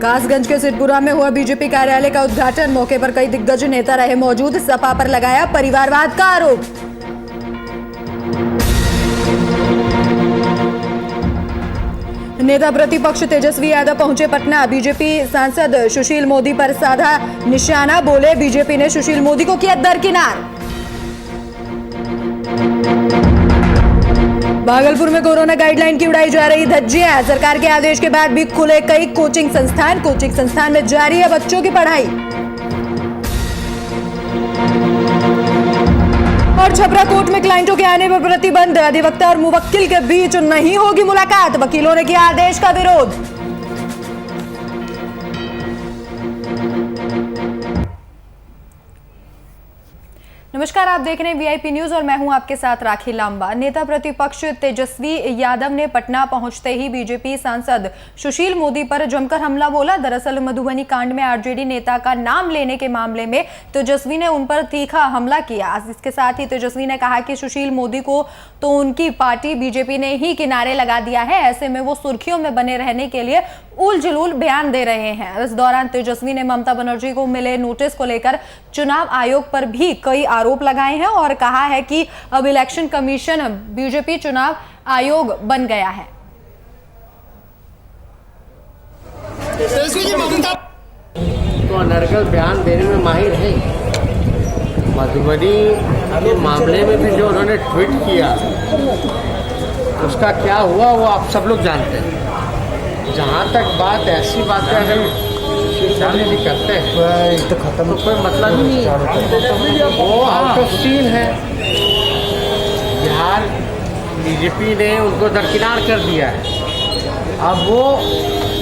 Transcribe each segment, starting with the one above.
कासगंज के सिद्धपुरा में हुआ बीजेपी कार्यालय का उद्घाटन। मौके पर कई दिग्गज नेता रहे मौजूद। सपा पर लगाया परिवारवाद का आरोप। नेता प्रतिपक्ष तेजस्वी यादव पहुंचे पटना। बीजेपी सांसद सुशील मोदी पर साधा निशाना। बोले बीजेपी ने सुशील मोदी को किया दरकिनार। भागलपुर में कोरोना गाइडलाइन की उड़ाई जा रही धज्जियां। सरकार के आदेश के बाद भी खुले कई कोचिंग संस्थान। कोचिंग संस्थान में जारी है बच्चों की पढ़ाई। और छपरा कोर्ट में क्लाइंटों के आने पर प्रतिबंध। अधिवक्ता और मुवक्किल के बीच नहीं होगी मुलाकात। वकीलों ने किया आदेश का विरोध। नमस्कार, आप देख रहे हैं वीआईपी न्यूज और मैं हूं आपके साथ राखी लांबा। नेता प्रतिपक्ष तेजस्वी यादव ने पटना पहुंचते ही बीजेपी सांसद सुशील मोदी पर जमकर हमला बोला। दरअसल मधुबनी कांड में आरजेडी नेता का नाम लेने के मामले में तेजस्वी ने उन पर तीखा हमला किया। इसके साथ ही तेजस्वी ने कहा कि सुशील मोदी को तो उनकी पार्टी बीजेपी ने ही किनारे लगा दिया है। ऐसे में वो सुर्खियों में बने रहने के लिए उल जुलूल बयान दे रहे हैं। इस दौरान तेजस्वी ने ममता बनर्जी को मिले नोटिस को लेकर चुनाव आयोग पर भी कई आरोप लगाए हैं और कहा है कि अब इलेक्शन कमीशन बीजेपी चुनाव आयोग बन गया है। तो अनर्गल बयान देने में माहिर है। मधुबनी के मामले में भी जो उन्होंने ट्वीट किया उसका क्या हुआ वो आप सब लोग जानते हैं। जहाँ तक बात ऐसी बातें अगर शिवसेना जी करते हैं तो कोई मतलब ही नहीं है। वो आउट ऑफ सीन है। बिहार बीजेपी ने उनको दरकिनार कर दिया है। अब वो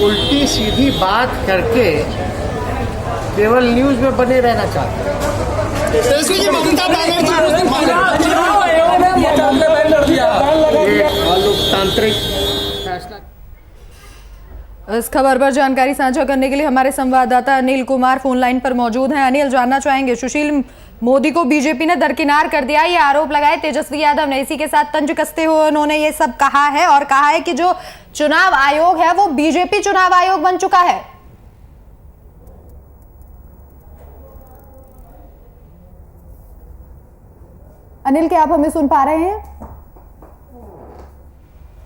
उल्टी सीधी बात करके केवल न्यूज में बने रहना चाहते हैं। लोकतांत्रिक फैसला। इस खबर पर जानकारी साझा करने के लिए हमारे संवाददाता अनिल कुमार फोन लाइन पर मौजूद हैं। अनिल, जानना चाहेंगे सुशील मोदी को बीजेपी ने दरकिनार कर दिया, ये आरोप लगाए तेजस्वी यादव ने। इसी के साथ तंज कसते हुए उन्होंने ये सब कहा है और कहा है कि जो चुनाव आयोग है वो बीजेपी चुनाव आयोग बन चुका है। अनिल, क्या आप हमें सुन पा रहे हैं?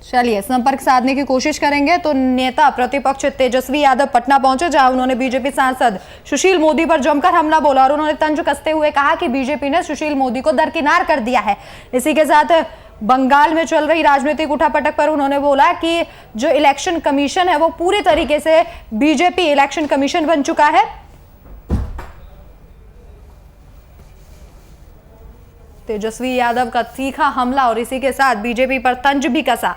चलिए संपर्क साधने की कोशिश करेंगे। तो नेता प्रतिपक्ष तेजस्वी यादव पटना पहुंचे जहां उन्होंने बीजेपी सांसद सुशील मोदी पर जमकर हमला बोला और उन्होंने तंज कसते हुए कहा कि बीजेपी ने सुशील मोदी को दरकिनार कर दिया है। इसी के साथ बंगाल में चल रही राजनीतिक उठापटक पर उन्होंने बोला कि जो इलेक्शन कमीशन है वो पूरी तरीके से बीजेपी इलेक्शन कमीशन बन चुका है। तेजस्वी यादव का तीखा हमला और इसी के साथ बीजेपी पर तंज भी कसा।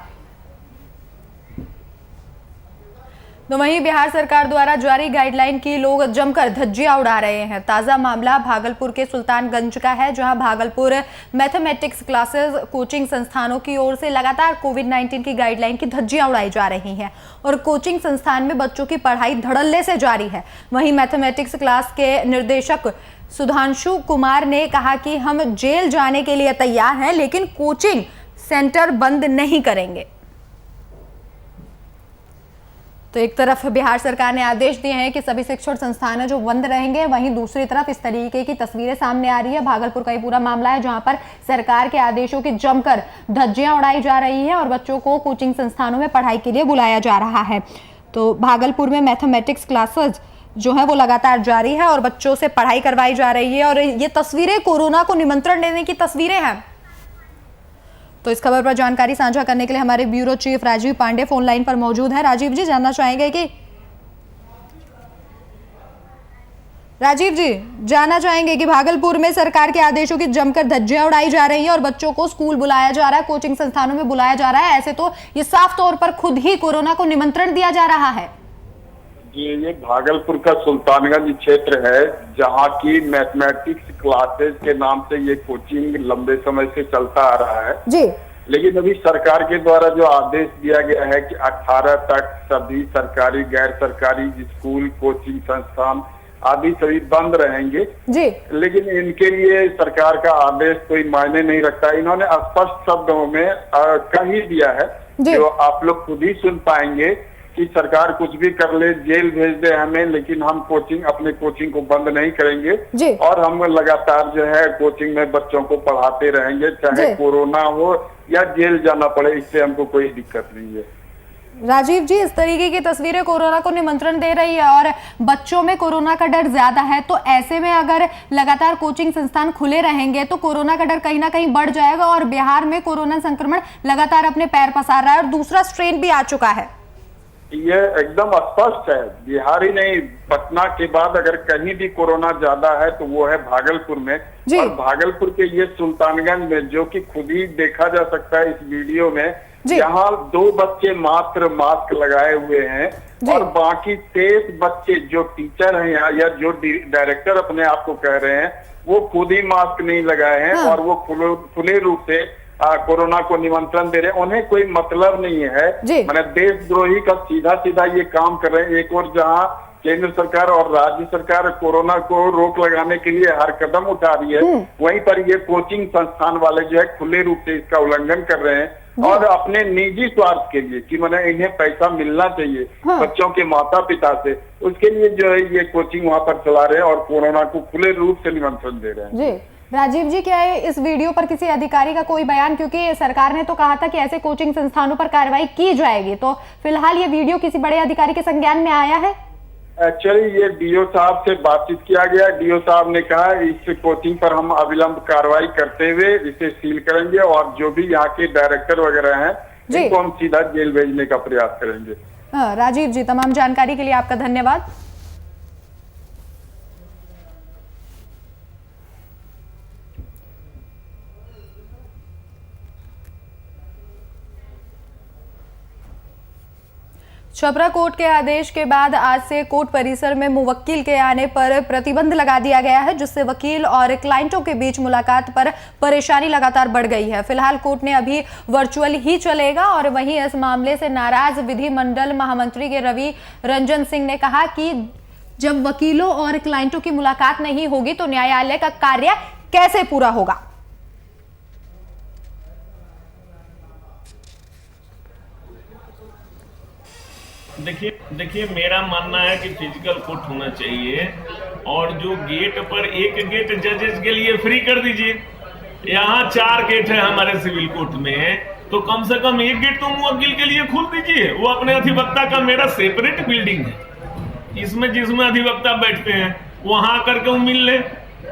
तो वहीं बिहार सरकार द्वारा जारी गाइडलाइन की लोग जमकर धज्जियां उड़ा रहे हैं। ताजा मामला भागलपुर के सुल्तानगंज का है जहां भागलपुर मैथमेटिक्स क्लासेस कोचिंग संस्थानों की ओर से लगातार कोविड-19 की गाइडलाइन की धज्जियां उड़ाई जा रही हैं और कोचिंग संस्थान में बच्चों की पढ़ाई धड़ल्ले से जारी है। वहीं मैथमेटिक्स क्लास के निर्देशक सुधांशु कुमार ने कहा कि हम जेल जाने के लिए तैयार हैं लेकिन कोचिंग सेंटर बंद नहीं करेंगे। तो एक तरफ बिहार सरकार ने आदेश दिए हैं कि सभी शिक्षण संस्थान जो बंद रहेंगे, वहीं दूसरी तरफ इस तरीके की तस्वीरें सामने आ रही है। भागलपुर का ही पूरा मामला है जहां पर सरकार के आदेशों की जमकर धज्जियां उड़ाई जा रही हैं और बच्चों को कोचिंग संस्थानों में पढ़ाई के लिए बुलाया जा रहा है। तो भागलपुर में मैथमेटिक्स क्लासेस जो है वो लगातार जारी है और बच्चों से पढ़ाई करवाई जा रही है और ये तस्वीरें कोरोना को निमंत्रण देने की तस्वीरें हैं। तो इस खबर पर जानकारी साझा करने के लिए हमारे bureau chief Rajiv Pandey phone line पर मौजूद है। राजीव जी, जानना चाहेंगे कि भागलपुर में सरकार के आदेशों की जमकर धज्जियां उड़ाई जा रही है और बच्चों को स्कूल बुलाया जा रहा है, कोचिंग संस्थानों में बुलाया जा रहा है। ऐसे तो ये साफ तौर पर खुद ही कोरोना को निमंत्रण दिया जा रहा है। ये भागलपुर का सुल्तानगंज क्षेत्र है जहाँ की मैथमेटिक्स क्लासेस के नाम से ये कोचिंग लंबे समय से चलता आ रहा है जी। लेकिन अभी सरकार के द्वारा जो आदेश दिया गया है कि 18 तक सभी सरकारी गैर सरकारी स्कूल कोचिंग संस्थान आदि सभी बंद रहेंगे जी। लेकिन इनके लिए सरकार का आदेश कोई मायने नहीं रखता। इन्होंने स्पष्ट शब्दों में कह ही दिया है जो आप लोग खुद ही सुन पाएंगे कि सरकार कुछ भी कर ले, जेल भेज दे हमें, लेकिन हम अपने कोचिंग को बंद नहीं करेंगे और हम लगातार जो है कोचिंग में बच्चों को पढ़ाते रहेंगे, चाहे कोरोना हो या जेल जाना पड़े, इससे हमको कोई दिक्कत नहीं है। राजीव जी, इस तरीके की तस्वीरें कोरोना को निमंत्रण दे रही है और बच्चों में कोरोना का डर ज्यादा है, तो ऐसे में अगर लगातार कोचिंग संस्थान खुले रहेंगे तो कोरोना का डर कहीं ना कहीं बढ़ जाएगा और बिहार में कोरोना संक्रमण लगातार अपने पैर पसार रहा है और दूसरा स्ट्रेन भी आ चुका है। ये एकदम स्पष्ट है, बिहार ही नहीं, पटना के बाद अगर कहीं भी कोरोना ज्यादा है तो वो है भागलपुर में। और भागलपुर के ये सुल्तानगंज में, जो कि खुद ही देखा जा सकता है इस वीडियो में, यहाँ 2 बच्चे मात्र मास्क लगाए हुए हैं और बाकी 23 बच्चे जो टीचर हैं या जो डायरेक्टर अपने आप को कह रहे हैं, वो खुद ही मास्क नहीं लगाए हैं और वो खुले रूप से कोरोना को निमंत्रण दे रहे हैं। उन्हें कोई मतलब नहीं है, मैंने देशद्रोही का सीधा ये काम कर रहे हैं। एक और जहां केंद्र सरकार और राज्य सरकार कोरोना को रोक लगाने के लिए हर कदम उठा रही है, वहीं पर ये कोचिंग संस्थान वाले जो है खुले रूप से इसका उल्लंघन कर रहे हैं और अपने निजी स्वार्थ के लिए कि मैंने इन्हें पैसा मिलना चाहिए बच्चों के माता पिता से, उसके लिए जो है ये कोचिंग वहां पर चला रहे हैं और कोरोना को खुले रूप से निमंत्रण दे रहे हैं। जी राजीव जी, क्या है इस वीडियो पर किसी अधिकारी का कोई बयान, क्योंकि सरकार ने तो कहा था कि ऐसे कोचिंग संस्थानों पर कार्रवाई की जाएगी, तो फिलहाल ये वीडियो किसी बड़े अधिकारी के संज्ञान में आया है? एक्चुअली ये डीओ साहब से बातचीत किया गया, डीओ साहब ने कहा इस कोचिंग पर हम अविलंब कार्रवाई करते हुए इसे सील करेंगे और जो भी यहाँ के डायरेक्टर वगैरह हैं इनको हम सीधा जेल भेजने का प्रयास करेंगे। राजीव जी, तमाम जानकारी के लिए आपका धन्यवाद। छपरा कोर्ट के आदेश के बाद आज से कोर्ट परिसर में मुवक्किल के आने पर प्रतिबंध लगा दिया गया है, जिससे वकील और क्लाइंटों के बीच मुलाकात पर परेशानी लगातार बढ़ गई है। फिलहाल कोर्ट ने अभी वर्चुअल ही चलेगा और वहीं इस मामले से नाराज विधि मंडल महामंत्री के रवि रंजन सिंह ने कहा कि जब वकीलों और क्लाइंटों की मुलाकात नहीं होगी तो न्यायालय का कार्य कैसे पूरा होगा। देखिए मेरा मानना है कि फिजिकल कोर्ट होना चाहिए और जो गेट पर एक गेट जजेस के लिए फ्री कर दीजिए। यहाँ 4 गेट है हमारे सिविल कोर्ट में, तो कम से कम एक गेट तो मुवक्किल के लिए खोल दीजिए। वो अपने अधिवक्ता का, मेरा सेपरेट बिल्डिंग है, इसमें जिसमें अधिवक्ता बैठते हैं वहां करके वो मिल ले।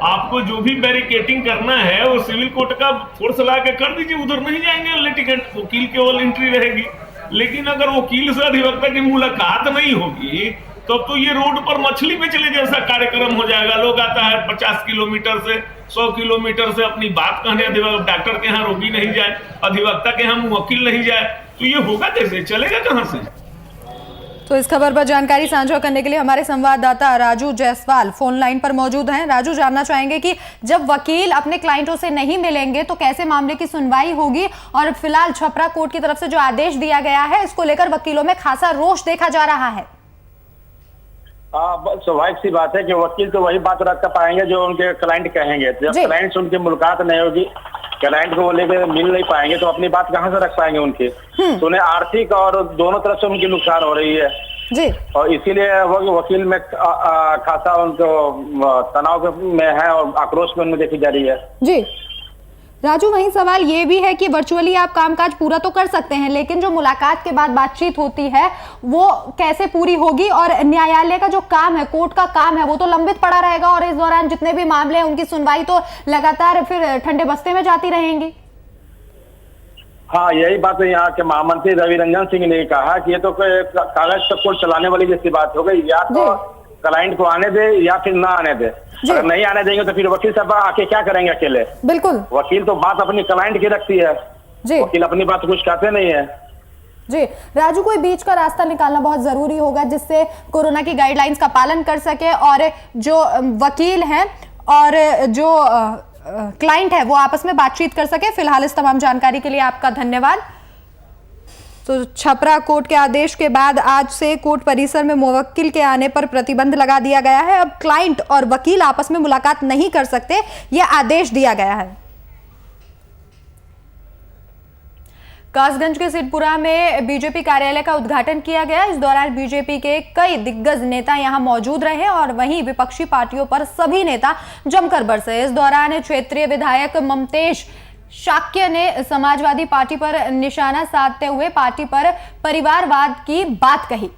आपको जो भी बैरिकेटिंग करना है वो सिविल कोर्ट का फोर्स ला के कर दीजिए, उधर नहीं जाएंगे लिटिगेंट, वकील केवल एंट्री रहेगी। लेकिन अगर वकील से अधिवक्ता की मुलाकात नहीं होगी तब तो ये रोड पर मछली बेचने जैसा कार्यक्रम हो जाएगा। लोग आता है 50 किलोमीटर से 100 किलोमीटर से अपनी बात कहने, डॉक्टर के यहाँ रोगी नहीं जाए, अधिवक्ता के यहाँ मुवक्किल नहीं जाए, तो ये होगा कैसे, चलेगा कहाँ से। तो इस खबर पर जानकारी साझा करने के लिए हमारे संवाददाता राजू जायसवाल फोन लाइन पर मौजूद हैं। राजू, जानना चाहेंगे कि जब वकील अपने क्लाइंटों से नहीं मिलेंगे तो कैसे मामले की सुनवाई होगी, और फिलहाल छपरा कोर्ट की तरफ से जो आदेश दिया गया है इसको लेकर वकीलों में खासा रोष देखा जा रहा है। स्वाभाविक सी बात है कि वकील तो वही बात रख पाएंगे जो उनके क्लाइंट कहेंगे। जब क्लाइंट से उनकी मुलाकात नहीं होगी, क्लाइंट को लेकर मिल नहीं पाएंगे तो अपनी बात कहाँ से रख पाएंगे उनके। तो उन्हें आर्थिक और दोनों तरफ से उनकी नुकसान हो रही है जी, और इसीलिए वो वकील में खासा उनको तनाव में है और आक्रोश में उनमें देखी जा रही है जी। राजू, वहीं सवाल ये भी है कि वर्चुअली आप कामकाज पूरा तो कर सकते हैं, लेकिन जो मुलाकात के बाद बातचीत होती है वो कैसे पूरी होगी, और न्यायालय का जो काम है, कोर्ट का काम है, वो तो लंबित पड़ा रहेगा और इस दौरान जितने भी मामले हैं उनकी सुनवाई तो लगातार फिर ठंडे बस्ते में जाती रहेंगी। हाँ, यही बात है। यहाँ के महामंत्री रवि रंजन सिंह ने कहा कि ये तो कागज तक कोर्ट चलाने वाली जैसी बात हो गई, या तो क्लाइंट को आने दे या फिर ना आने दे। अगर नहीं आने देंगे तो फिर वकील साहब आके क्या करेंगे अकेले। बिल्कुल, वकील तो बात अपनी क्लाइंट की रखती है जी, वकील अपनी बात कुछ कहते नहीं है जी। राजू, कोई बीच का रास्ता निकालना बहुत जरूरी होगा जिससे कोरोना की गाइडलाइंस का पालन कर सके और जो वकील हैं और जो क्लाइंट है वो आपस में बातचीत कर सके। फिलहाल इस तमाम जानकारी के लिए आपका धन्यवाद। तो छपरा कोर्ट के आदेश के बाद आज से कोर्ट परिसर में मुवक्किल के आने पर प्रतिबंध लगा दिया गया है। अब क्लाइंट और वकील आपस में मुलाकात नहीं कर सकते, यह आदेश दिया गया है। कासगंज के सिद्धपुरा में बीजेपी कार्यालय का उद्घाटन किया गया। इस दौरान बीजेपी के कई दिग्गज नेता यहां मौजूद रहे और वहीं विपक्षी पार्टियों पर सभी नेता जमकर बरसे। इस दौरान क्षेत्रीय विधायक ममतेश शाक्य ने समाजवादी पार्टी पर निशाना साधते हुए पार्टी पर परिवारवाद की बात कही।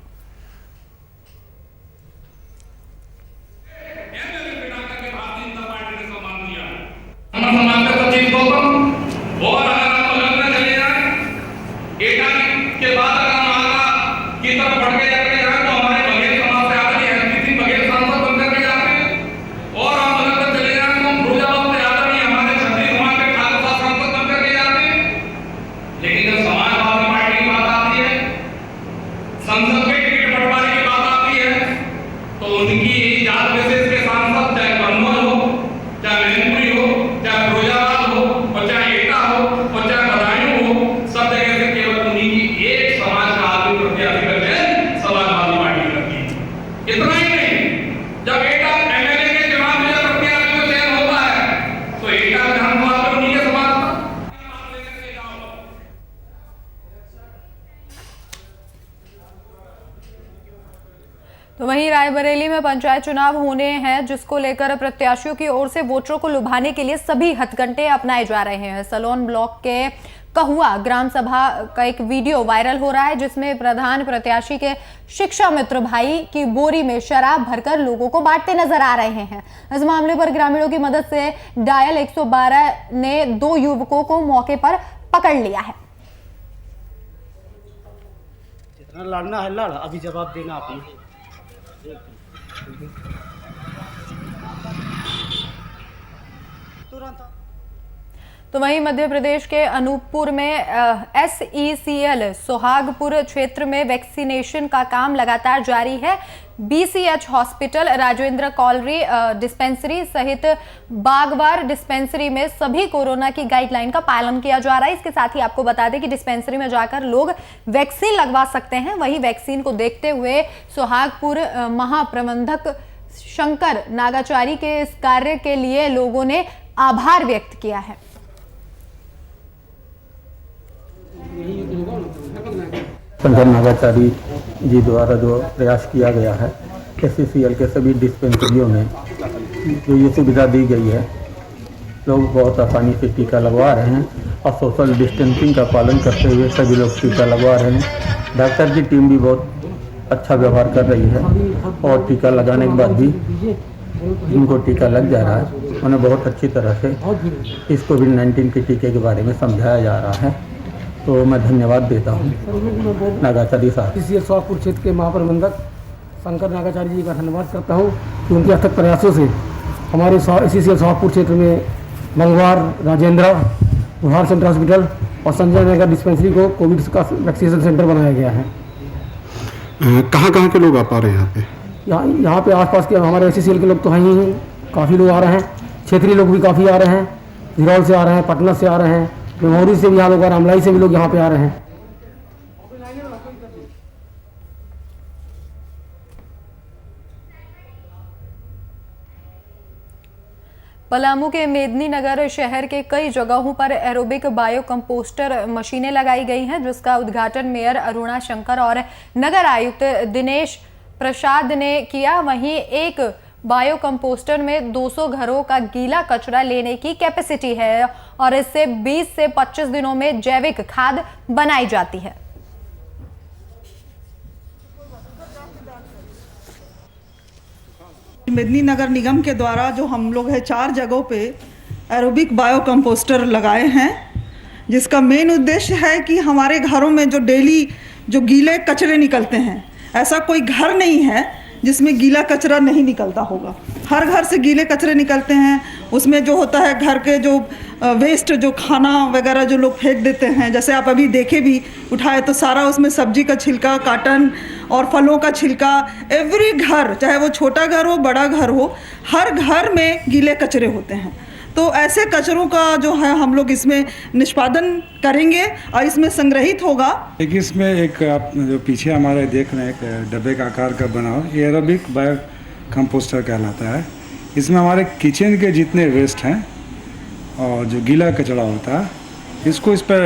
के बाद अगर हम आगा की तरफ बढ़ के जाते हैं तो हमारे बघेल समाज से आदरणीय एसपी बघेल सांसद बनकर के जाते हैं और हम अगर चले जाए तो हम फिरोजाबाद से आदरणीय हमारे क्षत्रिय समाज के खालसा सांसद बनकर के जाते हैं। लेकिन जब समाजवादी पार्टी की बात आती है, संसद में टिकट बंटवारे की बात आती है, तो उनकी जात विशेष के सांसद चाहे कन्नौज हो, चाहे मैनपुरी हो, चाहे फिरोजाबाद हो, और चाहे एटा हो, और चाहे बदायूं हो, सब जगह से केवल उन्हीं की एक समाज का आदमी प्रत्याशी करके समाजवादी पार्टी करती है। इतना ही नहीं, जब एटा एमएलए के चुनाव में जब प्रत्याशी को चयन होता है तो एटा विधानसभा में उन्हीं के समाज का लेकर के जाओ। तो वहीं रायबरेली में पंचायत चुनाव होने हैं, जिसको लेकर प्रत्याशियों की ओर से वोटरों को लुभाने के लिए सभी हथकंडे अपनाए जा रहे हैं। सलोन ब्लॉक के कहुआ ग्राम सभा का एक वीडियो वायरल हो रहा है, जिसमें प्रधान प्रत्याशी के शिक्षा मित्र भाई की बोरी में शराब भरकर लोगों को बांटते नजर आ रहे हैं। इस मामले पर ग्रामीणों की मदद से डायल 112 ने 2 युवकों को मौके पर पकड़ लिया है। जितना लड़ना है लड़, अभी जवाब देना आपने। तो वहीं मध्य प्रदेश के अनूपपुर में SECL सोहागपुर क्षेत्र में वैक्सीनेशन का काम लगातार जारी है। BCH hospital, Rajendra colony dispensary सहित बागवार डिस्पेंसरी में सभी कोरोना की गाइडलाइन का पालन किया जा रहा है। इसके साथ ही आपको बता दें कि डिस्पेंसरी में जाकर लोग वैक्सीन लगवा सकते हैं। वहीं वैक्सीन को देखते हुए सोहागपुर महाप्रबंधक शंकर नागाचारी के इस कार्य के लिए लोगों ने आभार व्यक्त किया है। शंकर नागाचारी जी द्वारा जो प्रयास किया गया है, SECL के सभी डिस्पेंसरियों में जो ये सुविधा दी गई है, लोग बहुत आसानी से टीका लगवा रहे हैं और सोशल डिस्टेंसिंग का पालन करते हुए सभी लोग टीका लगवा रहे हैं। डॉक्टर की टीम भी बहुत अच्छा व्यवहार कर रही है और टीका लगाने के बाद भी जिनको टीका लग जा रहा है उन्हें बहुत अच्छी तरह से इस कोविड-19 के टीके के बारे में समझाया जा रहा है। तो मैं धन्यवाद देता हूँ नागाचारी साहब। SECL सोहागपुर क्षेत्र के महाप्रबंधक शंकर नागाचारी जी का धन्यवाद करता हूँ कि उनके अथक प्रयासों से हमारे SECL सोहागपुर क्षेत्र में मंगवार, राजेंद्र, बुहार सेंट्रल हॉस्पिटल और संजय नगर डिस्पेंसरी को कोविड का वैक्सीनेशन सेंटर बनाया गया है। कहाँ के लोग आ पा रहे हैं यहाँ पे? यहाँ पे आसपास के हमारे SECL के लोग तो हैं ही, काफ़ी लोग आ रहे हैं। क्षेत्रीय लोग भी काफ़ी आ रहे हैं, हिरौल से आ रहे हैं, पटना से आ रहे हैं, मेमोरी से भी यहाँ लोग, रामलाई से भी लोग यहाँ पे आ रहे हैं। पलामू के मेदिनीनगर शहर के कई जगहों पर एरोबिक बायो कंपोस्टर मशीनें लगाई गई हैं, जिसका उद्घाटन मेयर अरुणा शंकर और नगर आयुक्त दिनेश प्रसाद ने किया। वहीं एक बायो कंपोस्टर में 200 घरों का गीला कचरा लेने की कैपेसिटी है और इससे 20 से 25 दिनों में जैविक खाद बनाई जाती है। मेदिनीनगर निगम के द्वारा जो हम लोग है 4 जगहों पे एरोबिक बायो कंपोस्टर लगाए हैं, जिसका मेन उद्देश्य है कि हमारे घरों में जो डेली जो गीले कचरे निकलते हैं, ऐसा कोई घर नहीं है जिसमें गीला कचरा नहीं निकलता होगा। हर घर से गीले कचरे निकलते हैं। उसमें जो होता है घर के जो वेस्ट, जो खाना वगैरह जो लोग फेंक देते हैं, जैसे आप अभी देखे भी उठाए तो सारा उसमें सब्जी का छिलका, काटन और फलों का छिलका, एवरी घर, चाहे वो छोटा घर हो बड़ा घर हो, हर घर में गीले कचरे होते हैं। तो ऐसे कचरों का जो है हम लोग इसमें निष्पादन करेंगे और इसमें संग्रहित होगा। देखिए, इसमें एक आप जो पीछे हमारे देख रहे हैं एक डब्बे का आकार का बना हुआ, ये एरोबिक बायो कंपोस्टर कहलाता है। इसमें हमारे किचन के जितने वेस्ट हैं और जो गीला कचरा होता है इसको इस पर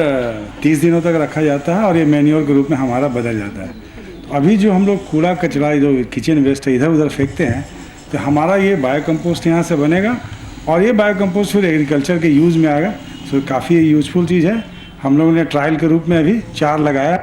30 दिनों तक रखा जाता है और ये मैन्योर के रूप में हमारा बदल जाता है। तो अभी जो हम लोग कूड़ा कचरा जो किचन वेस्ट है इधर उधर फेंकते हैं, तो हमारा ये बायो कंपोस्ट यहाँ से बनेगा और ये बायो कंपोस्ट फिर एग्रीकल्चर के यूज़ में आएगा। तो काफ़ी यूजफुल चीज़ है। हम लोगों ने ट्रायल के रूप में अभी 4 लगाया।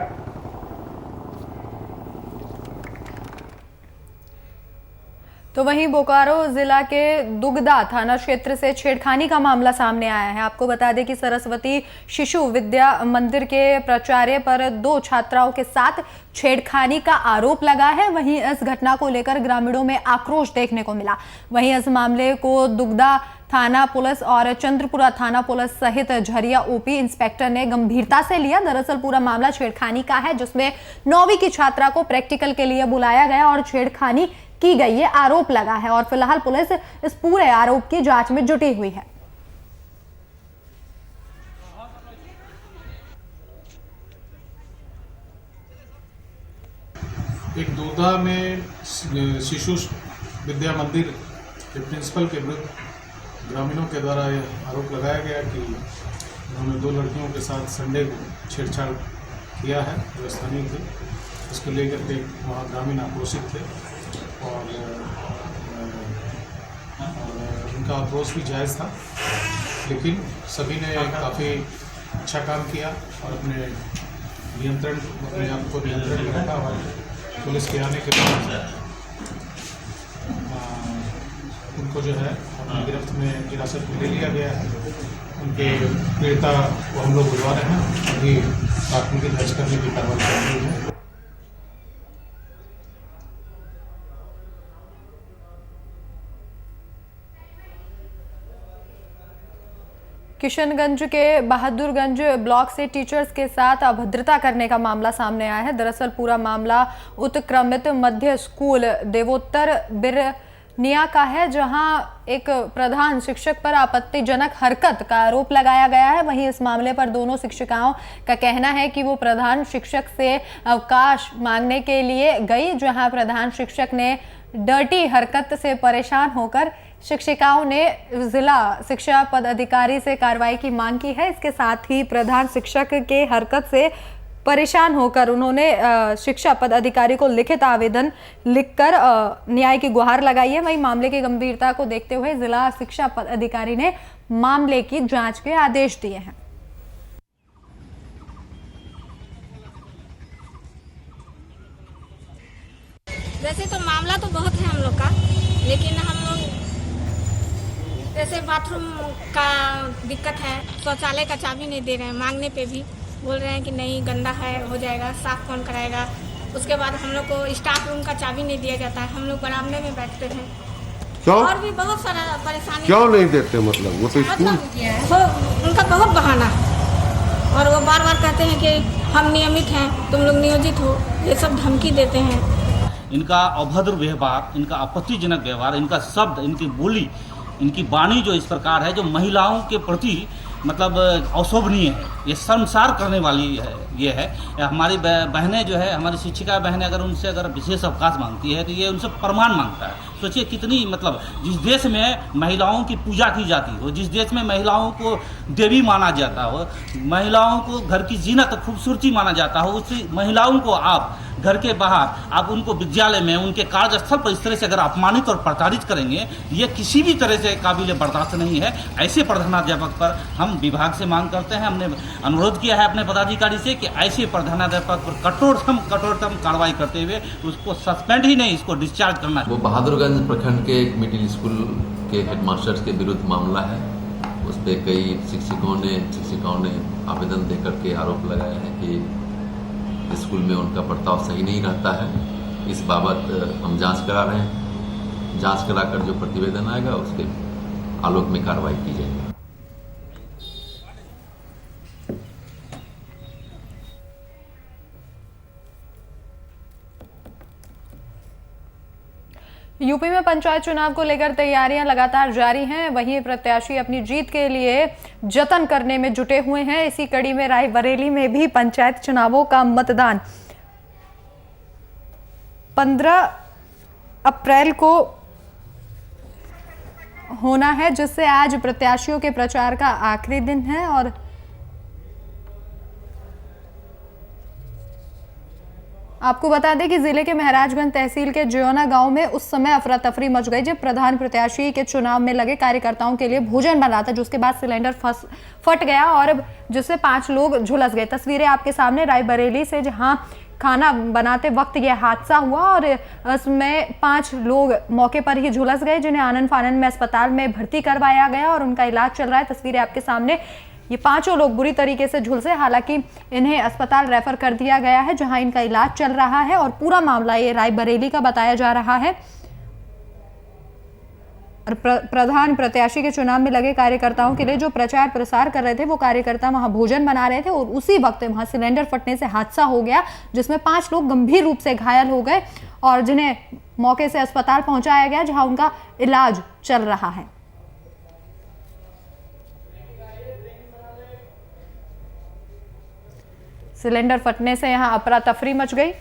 तो वहीं बोकारो जिला के दुगदा थाना क्षेत्र से छेड़खानी का मामला सामने आया है। आपको बता दें कि सरस्वती शिशु विद्या मंदिर के प्राचार्य पर 2 छात्राओं के साथ छेड़खानी का आरोप लगा है। वहीं इस घटना को लेकर ग्रामीणों में आक्रोश देखने को मिला। वहीं इस मामले को दुगदा थाना पुलिस और चंद्रपुरा थाना पुलिस सहित झरिया ओपी इंस्पेक्टर ने गंभीरता से लिया। दरअसल पूरा मामला छेड़खानी का है, जिसमें 9वीं की छात्रा को प्रैक्टिकल के लिए बुलाया गया और छेड़खानी की गई, ये आरोप लगा है और फिलहाल पुलिस इस पूरे आरोप की जांच में जुटी हुई है। एक दूधा में शिशु विद्या मंदिर के प्रिंसिपल के विरुद्ध ग्रामीणों के द्वारा यह आरोप लगाया गया कि उन्होंने 2 लड़कियों के साथ संडे को छेड़छाड़ किया है जो स्थानीय थे। इसको लेकर के वहाँ ग्रामीण आक्रोशित थे और उनका आक्रोश भी जायज़ था, लेकिन सभी ने काफ़ी अच्छा काम किया और अपने आप को नियंत्रण में रखा और पुलिस के आने के बाद उनको जो है अपनी गिरफ्त में हिरासत में ले लिया गया है। उनके पीड़िता को हम लोग बुलवा रहे हैं, अभी प्राथमिकी दर्ज करने की कार्रवाई कर रही है। किशनगंज के बहादुरगंज ब्लॉक से टीचर्स के साथ अभद्रता करने का मामला सामने आया है। दरअसल पूरा मामला उत्क्रमित मध्य स्कूल देवोत्तर बिरनिया का है, जहां एक प्रधान शिक्षक पर आपत्तिजनक हरकत का आरोप लगाया गया है। वहीं इस मामले पर दोनों शिक्षिकाओं का कहना है कि वो प्रधान शिक्षक से अवकाश मांगने के लिए गई, जहां प्रधान शिक्षक ने डर्टी हरकत से परेशान होकर शिक्षिकाओं ने जिला शिक्षा पदाधिकारी से कार्रवाई की मांग की है। इसके साथ ही प्रधान शिक्षक के हरकत से परेशान होकर उन्होंने शिक्षा पदाधिकारी को लिखित आवेदन लिखकर न्याय की गुहार लगाई है। वहीं मामले की गंभीरता को देखते हुए जिला शिक्षा पदाधिकारी ने मामले की जांच के आदेश दिए हैं। वैसे तो मामला तो बहुत है हम लोग का, लेकिन हम लोग जैसे बाथरूम का दिक्कत है, शौचालय का चाबी नहीं दे रहे हैं, मांगने पे भी बोल रहे हैं कि नहीं गंदा है, हो जाएगा, साफ कौन कराएगा। उसके बाद हम लोग को स्टाफ रूम का चाबी नहीं दिया जाता है, हम लोग बरामदे में बैठते हैं। क्यों? और भी बहुत सारा परेशानी। क्यों नहीं देते? मतलब वो तो मतलब उनका बहुत बहाना और वो बार बार कहते हैं कि हम नियमित हैं, तुम लोग नियोजित हो, ये सब धमकी देते हैं। इनका अभद्र व्यवहार, इनका आपत्तिजनक व्यवहार, इनका शब्द, इनकी बोली, इनकी वाणी जो इस प्रकार है, जो महिलाओं के प्रति मतलब अशोभनीय है, ये शर्मसार करने वाली है। ये है हमारी बहनें जो है, हमारी शिक्षिका बहनें अगर उनसे अगर विशेष अवकाश मांगती है तो ये उनसे प्रमाण मांगता है। सोचिए कितनी मतलब जिस देश में महिलाओं की पूजा की जाती हो, जिस देश में महिलाओं को देवी माना जाता हो, महिलाओं को घर की जीनत खूबसूरती माना जाता हो, उस महिलाओं को आप घर के बाहर आप उनको विद्यालय में उनके कार्यस्थल पर इस तरह से अगर अपमानित और प्रताड़ित करेंगे, ये किसी भी तरह से काबिल बर्दाश्त नहीं है। ऐसे प्रधानाध्यापक पर हम विभाग से मांग करते हैं, हमने अनुरोध किया है अपने पदाधिकारी से कि ऐसे प्रधानाध्यापक पर कठोरतम कार्रवाई करते हुए उसको सस्पेंड ही नहीं, इसको डिस्चार्ज करना है। वो बहादुरगंज प्रखंड के एक मिडिल स्कूल के हेडमास्टर्स के विरुद्ध मामला है। उस पर कई शिक्षिकाओं ने आवेदन दे करके आरोप लगाया है कि स्कूल में उनका बर्ताव सही नहीं रहता है। इस बाबत हम जांच करा रहे हैं। जांच कराकर जो प्रतिवेदन आएगा उसके आलोक में कार्रवाई की जाएगी। यूपी में पंचायत चुनाव को लेकर तैयारियां लगातार जारी हैं। वहीं प्रत्याशी अपनी जीत के लिए जतन करने में जुटे हुए हैं। इसी कड़ी में रायबरेली में भी पंचायत चुनावों का मतदान 15 अप्रैल को होना है, जिससे आज प्रत्याशियों के प्रचार का आखिरी दिन है और आपको बता दें कि जिले के महराजगंज तहसील के ज्योना गांव में उस समय अफरा तफरी मच गई जब प्रधान प्रत्याशी के चुनाव में लगे कार्यकर्ताओं के लिए भोजन बन रहा था, जिसके बाद सिलेंडर फट गया और जिससे 5 लोग झुलस गए। तस्वीरें आपके सामने रायबरेली से, जहां खाना बनाते वक्त यह हादसा हुआ और इसमें 5 लोग मौके पर ही झुलस गए, जिन्हें आनन फानन में अस्पताल में भर्ती करवाया गया और उनका इलाज चल रहा है। तस्वीरें आपके सामने, ये 5 लोग बुरी तरीके से झुलसे, हालांकि इन्हें अस्पताल रेफर कर दिया गया है जहां इनका इलाज चल रहा है और पूरा मामला ये रायबरेली का बताया जा रहा है। और प्रधान प्रत्याशी के चुनाव में लगे कार्यकर्ताओं के लिए जो प्रचार प्रसार कर रहे थे, वो कार्यकर्ता वहां भोजन बना रहे थे और उसी वक्त वहां सिलेंडर फटने से हादसा हो गया, जिसमें 5 लोग गंभीर रूप से घायल हो गए और जिन्हें मौके से अस्पताल पहुंचाया गया जहां उनका इलाज चल रहा है। सिलेंडर फटने से यहां अफरा तफरी मच गई।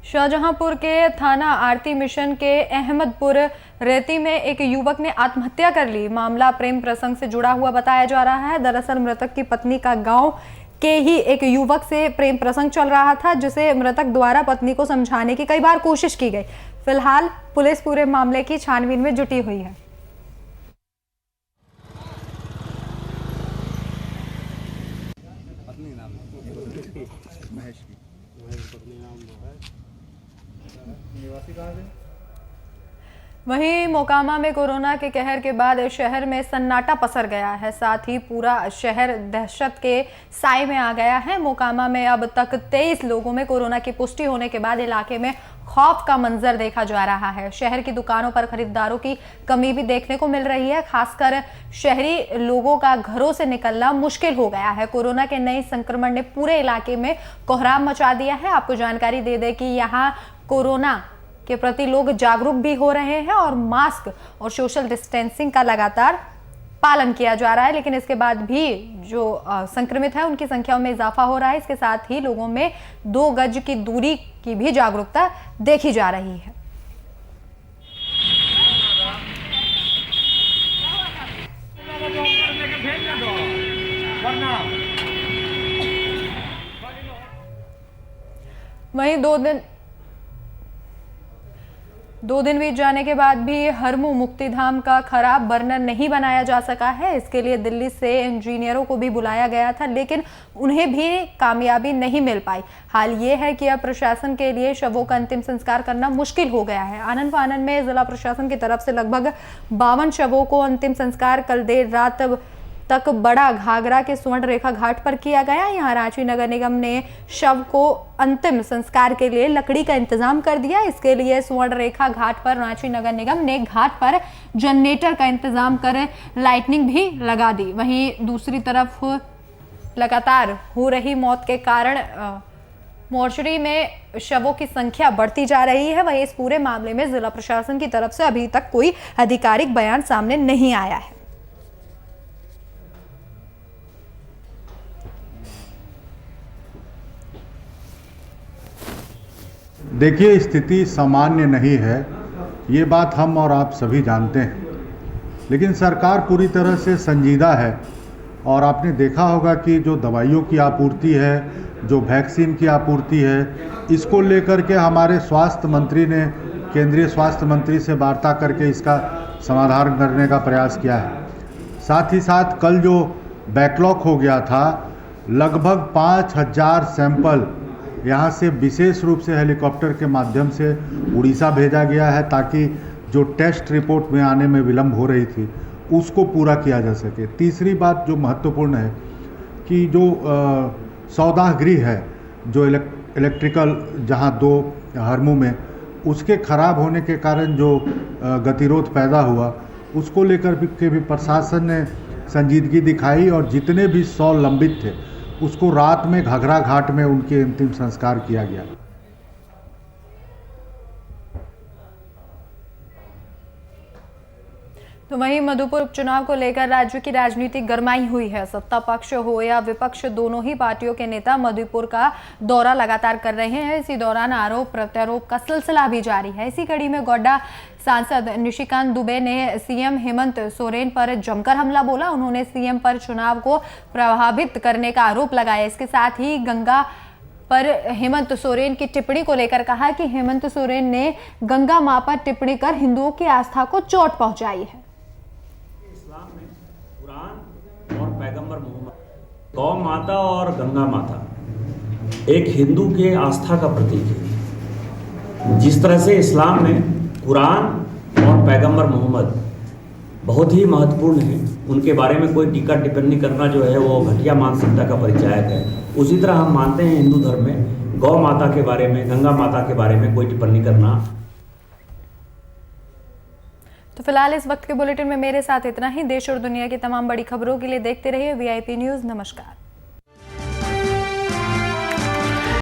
शाहजहांपुर के थाना आरती मिशन के अहमदपुर रेती में एक युवक ने आत्महत्या कर ली। मामला प्रेम प्रसंग से जुड़ा हुआ बताया जा रहा है। दरअसल मृतक की पत्नी का गांव के ही एक युवक से प्रेम प्रसंग चल रहा था, जिसे मृतक द्वारा पत्नी को समझाने की कई बार कोशिश की गई। फिलहाल पुलिस पूरे मामले की छानबीन में जुटी हुई है। वहीं मोकामा में कोरोना के कहर के बाद शहर में सन्नाटा पसर गया है, साथ ही पूरा शहर दहशत के साए में आ गया है। मोकामा में अब तक 23 लोगों में कोरोना की पुष्टि होने के बाद इलाके में खौफ का मंजर देखा जा रहा है। शहर की दुकानों पर खरीदारों की कमी भी देखने को मिल रही है। खासकर शहरी लोगों का घरों से निकलना मुश्किल हो गया है। कोरोना के नए संक्रमण ने पूरे इलाके में कोहराम मचा दिया है। आपको जानकारी दे दें कि यहाँ कोरोना के प्रति लोग जागरूक भी हो रहे हैं और मास्क और सोशल डिस्टेंसिंग का लगातार पालन किया जा रहा है, लेकिन इसके बाद भी जो संक्रमित है उनकी संख्या में इजाफा हो रहा है। इसके साथ ही लोगों में 2 गज की दूरी की भी जागरूकता देखी जा रही है। वहीं 2 दिन बीत जाने के बाद भी हरमू मुक्तिधाम का खराब बर्नर नहीं बनाया जा सका है। इसके लिए दिल्ली से इंजीनियरों को भी बुलाया गया था, लेकिन उन्हें भी कामयाबी नहीं मिल पाई। हाल ये है कि अब प्रशासन के लिए शवों का अंतिम संस्कार करना मुश्किल हो गया है। आनन फानन में जिला प्रशासन की तरफ से लगभग 52 शवों को अंतिम संस्कार कल देर रात तक बड़ा घाघरा के स्वर्ण रेखा घाट पर किया गया। यहाँ रांची नगर निगम ने शव को अंतिम संस्कार के लिए लकड़ी का इंतजाम कर दिया। इसके लिए स्वर्ण रेखा घाट पर रांची नगर निगम ने घाट पर जनरेटर का इंतजाम कर लाइटनिंग भी लगा दी। वहीं दूसरी तरफ लगातार हो रही मौत के कारण मोर्चरी में शवों की संख्या बढ़ती जा रही है। वहीं इस पूरे मामले में जिला प्रशासन की तरफ से अभी तक कोई आधिकारिक बयान सामने नहीं आया है। देखिए, स्थिति सामान्य नहीं है, ये बात हम और आप सभी जानते हैं, लेकिन सरकार पूरी तरह से संजीदा है। और आपने देखा होगा कि जो दवाइयों की आपूर्ति है, जो वैक्सीन की आपूर्ति है, इसको लेकर के हमारे स्वास्थ्य मंत्री ने केंद्रीय स्वास्थ्य मंत्री से वार्ता करके इसका समाधान करने का प्रयास किया है। साथ ही साथ कल जो बैकलॉग हो गया था, लगभग 5000 सैंपल यहाँ से विशेष रूप से हेलीकॉप्टर के माध्यम से उड़ीसा भेजा गया है, ताकि जो टेस्ट रिपोर्ट में आने में विलम्ब हो रही थी उसको पूरा किया जा सके। तीसरी बात जो महत्वपूर्ण है कि जो सौदाह गृह है, जो इलेक्ट्रिकल जहाँ 2 हरमू में, उसके खराब होने के कारण जो गतिरोध पैदा हुआ, उसको लेकर भी प्रशासन ने संजीदगी दिखाई और जितने भी 100 लंबित थे उसको रात में घाघरा घाट में उनके अंतिम संस्कार किया गया। तो वहीं मधुपुर उपचुनाव को लेकर राज्य की राजनीति गरमाई हुई है। सत्ता पक्ष हो या विपक्ष, दोनों ही पार्टियों के नेता मधुपुर का दौरा लगातार कर रहे हैं। इसी दौरान आरोप प्रत्यारोप का सिलसिला भी जारी है। इसी कड़ी में गोड्डा सांसद निशिकांत दुबे ने सीएम हेमंत सोरेन पर जमकर हमला बोला। उन्होंने सीएम पर चुनाव को प्रभावित करने का आरोप लगाया। इसके साथ ही गंगा पर हेमंत सोरेन की टिप्पणी को लेकर कहा कि हेमंत सोरेन ने गंगा मां पर टिप्पणी कर हिंदुओं की आस्था को चोट पहुंचाई है। इस्लाम में कुरान और पैगंबर मोहम्मद, गौ माता और गंगा माता एक हिंदू के आस्था का प्रतीक है। जिस तरह से इस्लाम में कुरान और पैगंबर मोहम्मद बहुत ही महत्वपूर्ण है, उनके बारे में कोई टीका टिप्पणी करना जो है वो घटिया मानसिकता का परिचायक है। उसी तरह हम मानते हैं हिंदू धर्म में गौ माता के बारे में, गंगा माता के बारे में कोई टिप्पणी करना। तो फिलहाल इस वक्त के बुलेटिन में मेरे साथ इतना ही। देश और दुनिया की तमाम बड़ी खबरों के लिए देखते रहिए VIP न्यूज़। नमस्कार।